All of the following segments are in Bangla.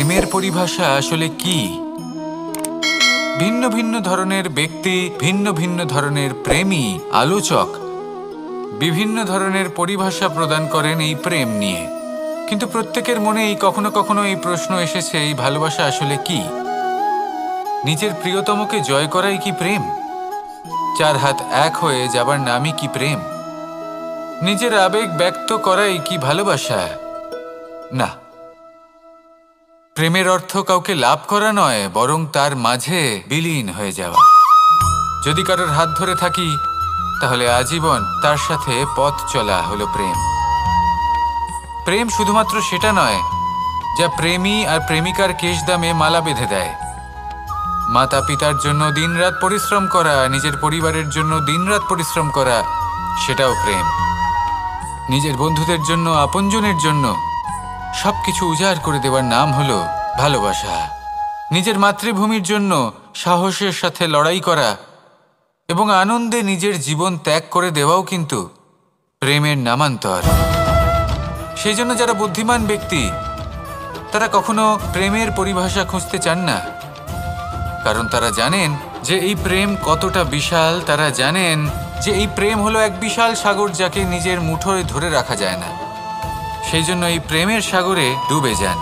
প্রেমের পরিভাষা আসলে কি? ভিন্ন ভিন্ন ধরনের ব্যক্তি, ভিন্ন ভিন্ন ধরনের প্রেমী, আলোচক বিভিন্ন ধরনের পরিভাষা প্রদান করেন এই প্রেম নিয়ে। কিন্তু প্রত্যেকের মনেই কখনো কখনো এই প্রশ্ন এসেছে, এই ভালোবাসা আসলে কি? নিজের প্রিয়তমকে জয় করাই কি প্রেম? চার হাত এক হয়ে যাবার নামই কি প্রেম? নিজের আবেগ ব্যক্ত করাই কি ভালোবাসা? না, প্রেমের অর্থ কাউকে লাভ করা নয়, বরং তার মাঝে বিলীন হয়ে যাওয়া। যদি কারোর হাত ধরে থাকি তাহলে আজীবন তার সাথে পথ চলা হলো প্রেম। প্রেম শুধুমাত্র সেটা নয় যা প্রেমী আর প্রেমিকার কেশদামে মালা বেঁধে দেয়। মাতা পিতার জন্য দিনরাত পরিশ্রম করা, নিজের পরিবারের জন্য দিনরাত পরিশ্রম করা, সেটাও প্রেম। নিজের বন্ধুদের জন্য, আপনজনের জন্য সবকিছু উজাড় করে দেওয়ার নাম হলো ভালোবাসা। নিজের মাতৃভূমির জন্য সাহসের সাথে লড়াই করা এবং আনন্দে নিজের জীবন ত্যাগ করে দেওয়াও কিন্তু প্রেমের নামান্তর। সেই জন্য যারা বুদ্ধিমান ব্যক্তি তারা কখনো প্রেমের পরিভাষা খুঁজতে চান না, কারণ তারা জানেন যে এই প্রেম কতটা বিশাল। তারা জানেন যে এই প্রেম হলো এক বিশাল সাগর যাকে নিজের মুঠোয় ধরে রাখা যায় না। সেই জন্য এই প্রেমের সাগরে ডুবে যান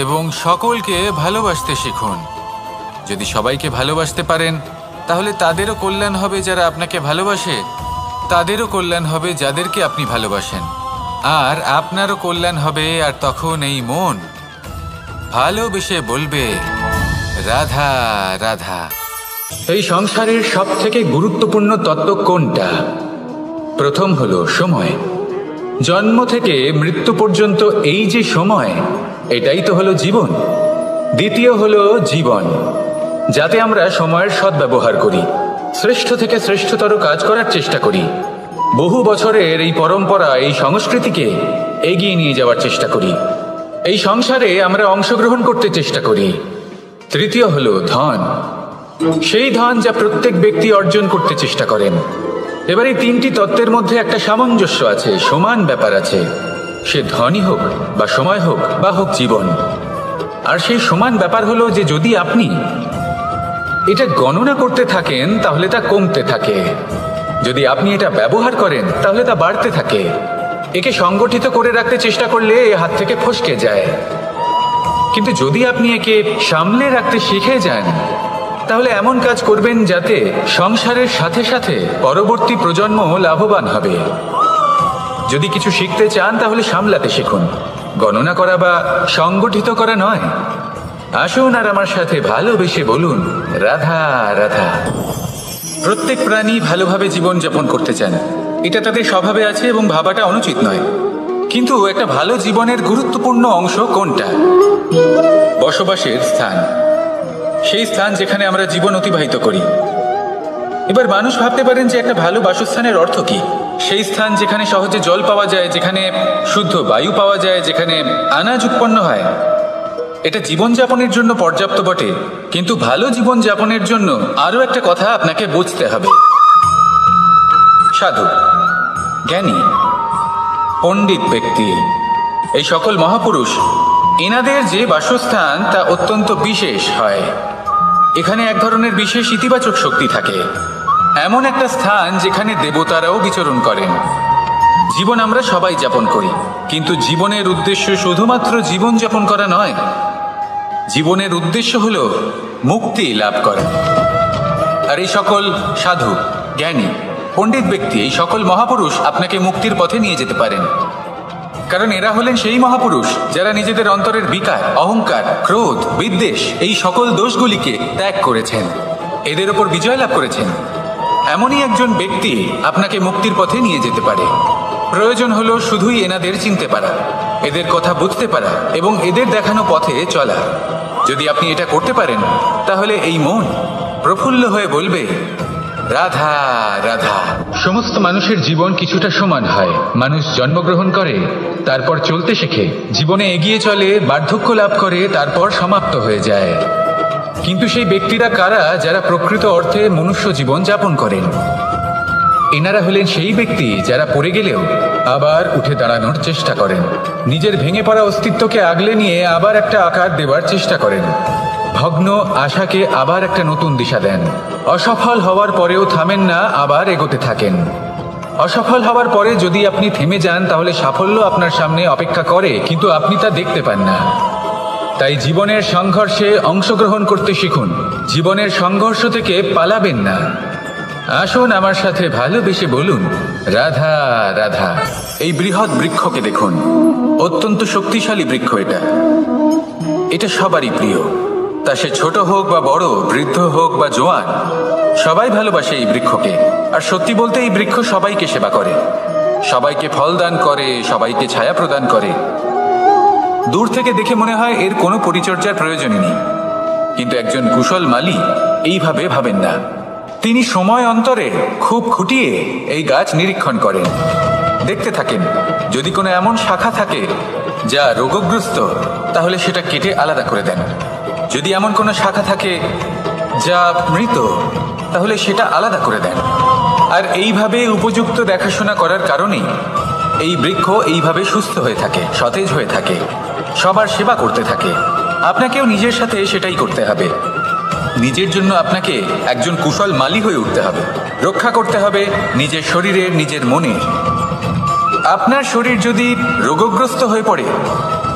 এবং সকলকে ভালোবাসতে শিখুন। যদি সবাইকে ভালোবাসতে পারেন তাহলে তাদেরও কল্যাণ হবে যারা আপনাকে ভালোবাসে, তাদেরও কল্যাণ হবে যাদেরকে আপনি ভালোবাসেন, আর আপনারও কল্যাণ হবে। আর তখন এই মন ভালোবেসে বলবে, রাধা রাধা। এই সংসারের সব থেকে গুরুত্বপূর্ণ তত্ত্ব কোনটা? প্রথম হলো সময়। জন্ম থেকে মৃত্যু পর্যন্ত এই যে সময়, এটাই তো হলো জীবন। দ্বিতীয় হলো জীবন, যাতে আমরা সময়ের সদ্ব্যবহার করি, শ্রেষ্ঠ থেকে শ্রেষ্ঠতর কাজ করার চেষ্টা করি, বহু বছরের এই পরম্পরা, এই সংস্কৃতিকে এগিয়ে নিয়ে যাওয়ার চেষ্টা করি, এই সংসারে আমরা অংশগ্রহণ করতে চেষ্টা করি। তৃতীয় হলো ধন, সেই ধন যা প্রত্যেক ব্যক্তি অর্জন করতে চেষ্টা করেন। এবার এই তিনটি তত্ত্বের মধ্যে একটা সামঞ্জস্য আছে, সমান ব্যাপার আছে, সে ধনই হোক বা সময় হোক বা হোক জীবন। আর সেই সমান ব্যাপার হলো যে যদি আপনি এটা গণনা করতে থাকেন তাহলে তা কমতে থাকে, যদি আপনি এটা ব্যবহার করেন তাহলে তা বাড়তে থাকে। একে সংগঠিত করে রাখতে চেষ্টা করলে এ হাত থেকে ফসকে যায়, কিন্তু যদি আপনি একে সামলে রাখতে শিখে যান তাহলে এমন কাজ করবেন যাতে সংসারের সাথে সাথে পরবর্তী প্রজন্ম লাভবান হবে। যদি কিছু শিখতে চান তাহলে সামলাতে শিখুন, গণনা করা বা সংগঠিত করা নয়। আসুন আর আমার সাথে ভালোবেসে বলুন, রাধা রাধা। প্রত্যেক প্রাণী ভালোভাবে জীবন যাপন করতে চান, এটা তাদের স্বভাবে আছে এবং ভাবাটা অনুচিত নয়। কিন্তু একটা ভালো জীবনের গুরুত্বপূর্ণ অংশ কোনটা? বসবাসের স্থান, সেই স্থান যেখানে আমরা জীবন অতিবাহিত করি। এবার মানুষ ভাবতে পারেন যে একটা ভালো বাসস্থানের অর্থ কি? সেই স্থান যেখানে সহজে জল পাওয়া যায়, যেখানে শুদ্ধ বায়ু পাওয়া যায়, যেখানে আনাজ উৎপন্ন হয়। এটা জীবনযাপনের জন্য পর্যাপ্ত বটে, কিন্তু ভালো জীবনযাপনের জন্য আরও একটা কথা আপনাকে বুঝতে হবে। সাধু, জ্ঞানী, পণ্ডিত ব্যক্তি, এই সকল মহাপুরুষ, এনাদের যে বাসস্থান তা অত্যন্ত বিশেষ হয়। এখানে এক ধরনের বিশেষ ইতিবাচক শক্তি থাকে, এমন একটা স্থান যেখানে দেবতারাও বিচরণ করেন। জীবন আমরা সবাই যাপন করি, কিন্তু জীবনের উদ্দেশ্য শুধুমাত্র জীবন যাপন করা নয়। জীবনের উদ্দেশ্য হলো মুক্তি লাভ করা। আর এই সকল সাধু, জ্ঞানী, পণ্ডিত ব্যক্তি, এই সকল মহাপুরুষ আপনাকে মুক্তির পথে নিয়ে যেতে পারেন, কারণ এরা হলেন সেই মহাপুরুষ যারা নিজেদের অন্তরের বিকার, অহংকার, ক্রোধ, বিদ্বেষ এই সকল দোষগুলিকে ত্যাগ করেছেন, এদের ওপর বিজয় লাভ করেছেন। এমনই একজন ব্যক্তি আপনাকে মুক্তির পথে নিয়ে যেতে পারে। প্রয়োজন হলো শুধুই এনাদের চিনতে পারা, এদের কথা বুঝতে পারা এবং এদের দেখানো পথে চলা। যদি আপনি এটা করতে পারেন তাহলে এই মন প্রফুল্ল হয়ে বলবে, রাধা রাধা। সমস্ত মানুষের জীবন কিছুটা সমান হয়। মানুষ জন্মগ্রহণ করে, তারপর চলতে শেখে, জীবনে এগিয়ে চলে, বার্ধক্য লাভ করে, তারপর সমাপ্ত হয়ে যায়। কিন্তু সেই ব্যক্তিরা কারা যারা প্রকৃত অর্থে মনুষ্য জীবন যাপন করেন? এনারা হলেন সেই ব্যক্তি যারা পড়ে গেলেও আবার উঠে দাঁড়ানোর চেষ্টা করেন, নিজের ভেঙে পড়া অস্তিত্বকে আগলে নিয়ে আবার একটা আকার দেবার চেষ্টা করেন, ভগ্ন আশাকে আবার একটা নতুন দিশা দেন। অসফল হওয়ার পরেও থামেন না, আবার এগোতে থাকেন। অসফল হওয়ার পরে যদি আপনি থেমে যান তাহলে সাফল্য আপনার সামনে অপেক্ষা করে, কিন্তু আপনি তা দেখতে পান না। তাই জীবনের সংঘর্ষে অংশগ্রহণ করতে শিখুন, জীবনের সংঘর্ষ থেকে পালাবেন না। আসুন আমার সাথে ভালোবেসে বলুন, রাধা রাধা। এই বৃহৎ বৃক্ষকে দেখুন, অত্যন্ত শক্তিশালী বৃক্ষ। এটা সবারই প্রিয়, তা সে ছোট হোক বা বড়, বৃদ্ধ হোক বা জোয়ান, সবাই ভালোবাসে এই বৃক্ষকে। আর সত্যি বলতে এই বৃক্ষ সবাইকে সেবা করে, সবাইকে ফল দান করে, সবাইকে ছায়া প্রদান করে। দূর থেকে দেখে মনে হয় এর কোনো পরিচর্যার প্রয়োজনই নেই, কিন্তু একজন কুশল মালী এইভাবে ভাবেন না। তিনি সময় অন্তরে খুব খুঁটিয়ে এই গাছ নিরীক্ষণ করেন, দেখতে থাকেন। যদি কোনো এমন শাখা থাকে যা রোগগ্রস্ত, তাহলে সেটা কেটে আলাদা করে দেন। যদি এমন কোনো শাখা থাকে যা মৃত, তাহলে সেটা আলাদা করে দেন। আর এইভাবে উপযুক্ত দেখাশোনা করার কারণেই এই বৃক্ষ এইভাবে সুস্থ হয়ে থাকে, সতেজ হয়ে থাকে, সবার সেবা করতে থাকে। আপনাকেও নিজের সাথে সেটাই করতে হবে। নিজের জন্য আপনাকে একজন কুশল মালী হয়ে উঠতে হবে, রক্ষা করতে হবে নিজের শরীরের, নিজের মনের। আপনার শরীর যদি রোগগ্রস্ত হয়ে পড়ে,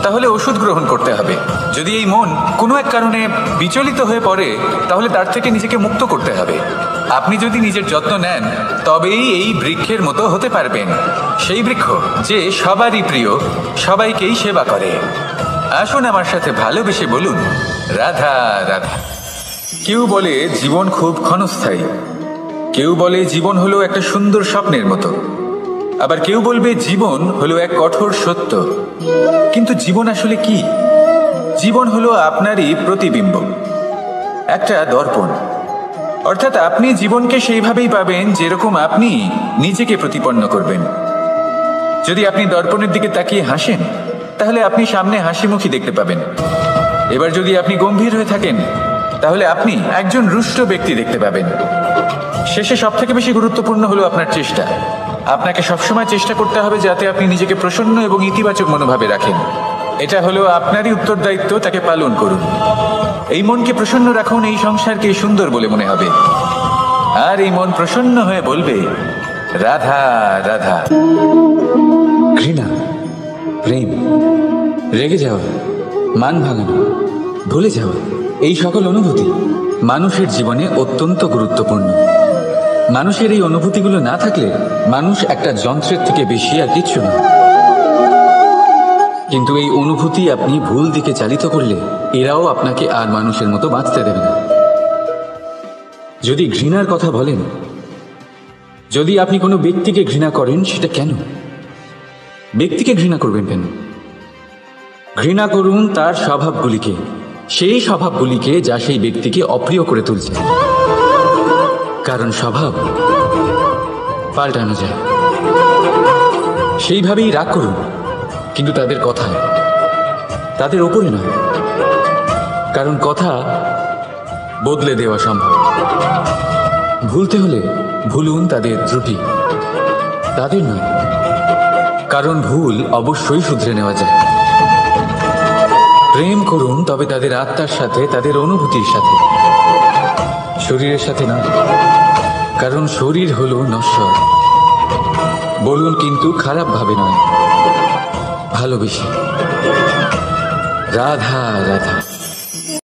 তাহলে ওষুধ গ্রহণ করতে হবে। যদি এই মন কোনো এক কারণে বিচলিত হয়ে পড়ে, তাহলে তার থেকে নিজেকে মুক্ত করতে হবে। আপনি যদি নিজের যত্ন নেন, তবেই এই বৃক্ষের মতো হতে পারবেন, সেই বৃক্ষ যে সবারই প্রিয়, সবাইকেই সেবা করে। আসুন আমার সাথে ভালোবেসে বলুন, রাধা রাধা। কেউ বলে জীবন খুব ক্ষণস্থায়ী, কেউ বলে জীবন হলো একটা সুন্দর স্বপ্নের মতো, আবার কেউ বলবে জীবন হলো এক কঠোর সত্য। কিন্তু জীবন আসলে কি? জীবন হলো আপনারই প্রতিবিম্ব, একটা দর্পণ। অর্থাৎ আপনি জীবনকে সেইভাবেই পাবেন যেরকম আপনি নিজেকে প্রতিপন্ন করবেন। যদি আপনি দর্পণের দিকে তাকিয়ে হাসেন, তাহলে আপনি সামনে হাসিমুখী দেখতে পাবেন। এবার যদি আপনি গম্ভীর হয়ে থাকেন, তাহলে আপনি একজন রুষ্ট ব্যক্তি দেখতে পাবেন। শেষে সব থেকে বেশি গুরুত্বপূর্ণ হলো আপনার চেষ্টা। আপনাকে সবসময় চেষ্টা করতে হবে যাতে আপনি নিজেকে প্রসন্ন এবং ইতিবাচক মনোভাবে রাখেন। এটা হলো আপনারই উত্তরদায়িত্ব, তাকে পালন করুন। এই মনকে প্রসন্ন রাখুন, এই সংসারকে সুন্দর বলে মনে হবে। আর এই মন প্রসন্ন হয়ে বলবে, রাধা রাধা। ঘৃণা, প্রেম, রেগে যাওয়া, মান ভাঙানো, ভুলে যাওয়া, এই সকল অনুভূতি মানুষের জীবনে অত্যন্ত গুরুত্বপূর্ণ। মানুষের এই অনুভূতিগুলো না থাকলে মানুষ একটা যন্ত্রের থেকে বেশি আর কিচ্ছু না। কিন্তু এই অনুভূতি আপনি ভুল দিকে চালিত করলে এরাও আপনাকে আর মানুষের মতো বাঁচতে দেবে না। যদি ঘৃণার কথা বলেন, যদি আপনি কোনো ব্যক্তিকে ঘৃণা করেন, সেটা কেন? ব্যক্তিকে ঘৃণা করবেন কেন? ঘৃণা করুন তার স্বভাবগুলিকে, সেই স্বভাবগুলিকে যা সেই ব্যক্তিকে অপ্রিয় করে তুলছে। কারণ স্বভাব পাল্টানো যায়। সেইভাবেই রাগ করুন, কিন্তু তাদের কথায়, তাদের ওপরে নয়। কারণ কথা বদলে দেওয়া সম্ভব। ভুলতে হলে ভুলুন তাদের ত্রুটি, তাদের নয়। কারণ ভুল অবশ্যই শুধরে নেওয়া যায়। প্রেম করুন তবে তাদের আত্মার সাথে, তাদের অনুভূতির সাথে, শরীরের সাথে নয়। কারণ শরীর হলো নশ্বর। বলুন কিন্তু খারাপ ভাবে নয়, ভালোবেসে। রাধা রাধা।